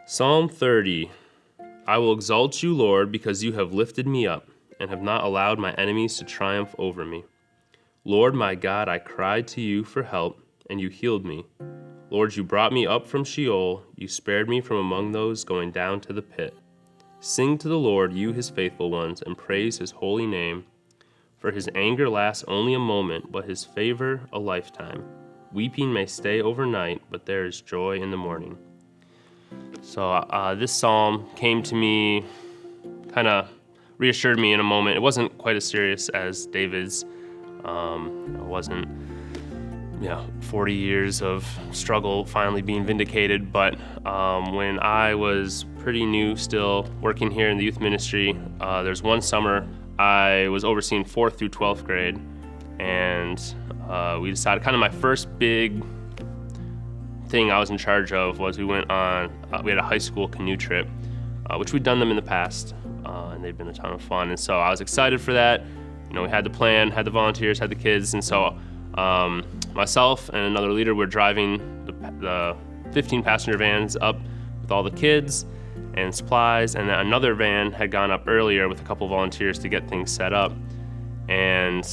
Psalm 30. I will exalt you, Lord, because you have lifted me up and have not allowed my enemies to triumph over me. Lord my God, I cried to you for help, and you healed me. Lord, you brought me up from Sheol. You spared me from among those going down to the pit. Sing to the Lord, you his faithful ones, and praise his holy name. For his anger lasts only a moment, but his favor a lifetime. Weeping may stay overnight, but there is joy in the morning. So this psalm came to me, kind of reassured me in a moment. It wasn't quite as serious as David's. It wasn't 40 years of struggle finally being vindicated. But when I was pretty new still working here in the youth ministry, there's one summer I was overseeing 4th through 12th grade. And we decided, kind of my first big thing I was in charge of was we had a high school canoe trip, which we'd done them in the past, and they'd been a ton of fun. And so I was excited for that. We had the plan, had the volunteers, had the kids, and so myself and another leader were driving the 15 passenger vans up with all the kids and supplies, and then another van had gone up earlier with a couple volunteers to get things set up. And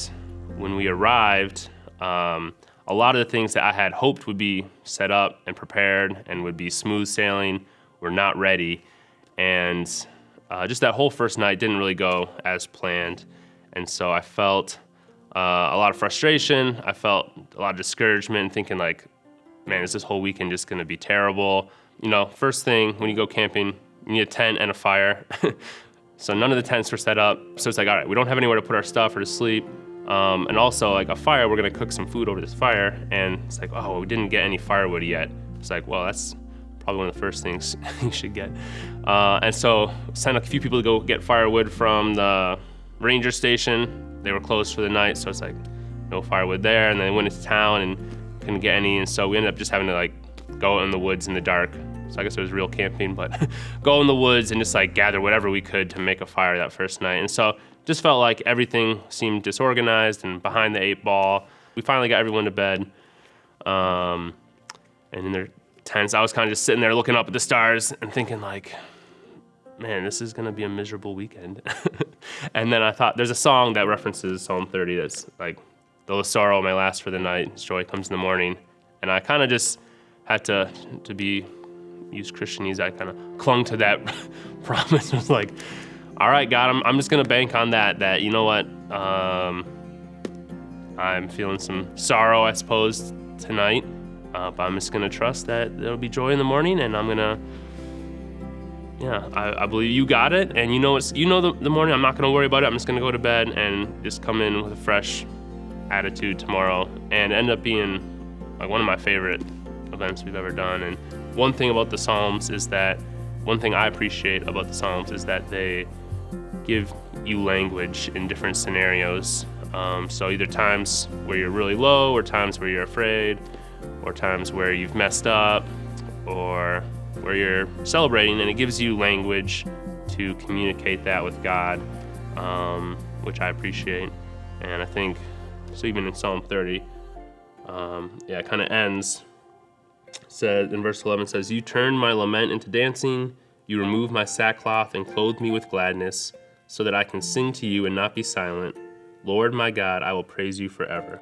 when we arrived, a lot of the things that I had hoped would be set up and prepared and would be smooth sailing were not ready. And just that whole first night didn't really go as planned. And so I felt a lot of frustration. I felt a lot of discouragement, thinking like, man, is this whole weekend just going to be terrible? First thing when you go camping, you need a tent and a fire. So none of the tents were set up. So it's like, all right, we don't have anywhere to put our stuff or to sleep. And also, like, a fire, we're going to cook some food over this fire. And it's like, oh, we didn't get any firewood yet. It's like, well, that's probably one of the first things you should get. And so sent a few people to go get firewood from the ranger station. They were closed for the night, so it's like no firewood there. And then went into town and couldn't get any. And so we ended up just having to go in the woods in the dark. So I guess it was real camping, but go in the woods and just gather whatever we could to make a fire that first night. And so just felt like everything seemed disorganized and behind the 8 ball. We finally got everyone to bed. And in their tents, I was kind of just sitting there looking up at the stars and thinking man, this is going to be a miserable weekend. And then I thought, there's a song that references Psalm 30 that's like, though the sorrow may last for the night, joy comes in the morning. And I kind of just had to use Christianese. I kind of clung to that promise. It was like, all right, God, I'm just going to bank on that, you know what, I'm feeling some sorrow, I suppose, tonight, but I'm just going to trust that there'll be joy in the morning, and I'm going to, I believe you got it, and the morning, I'm not going to worry about it. I'm just going to go to bed and just come in with a fresh attitude tomorrow, and end up being one of my favorite events we've ever done. And one thing about the Psalms is that, one thing I appreciate about the Psalms is that they give you language in different scenarios. So either times where you're really low, or times where you're afraid, or times where you've messed up, or where you're celebrating, and it gives you language to communicate that with God, which I appreciate. And I think, so even in Psalm 30, it kind of ends, said in verse 11, says, you turned my lament into dancing, you removed my sackcloth and clothed me with gladness, so that I can sing to you and not be silent. Lord my God, I will praise you forever.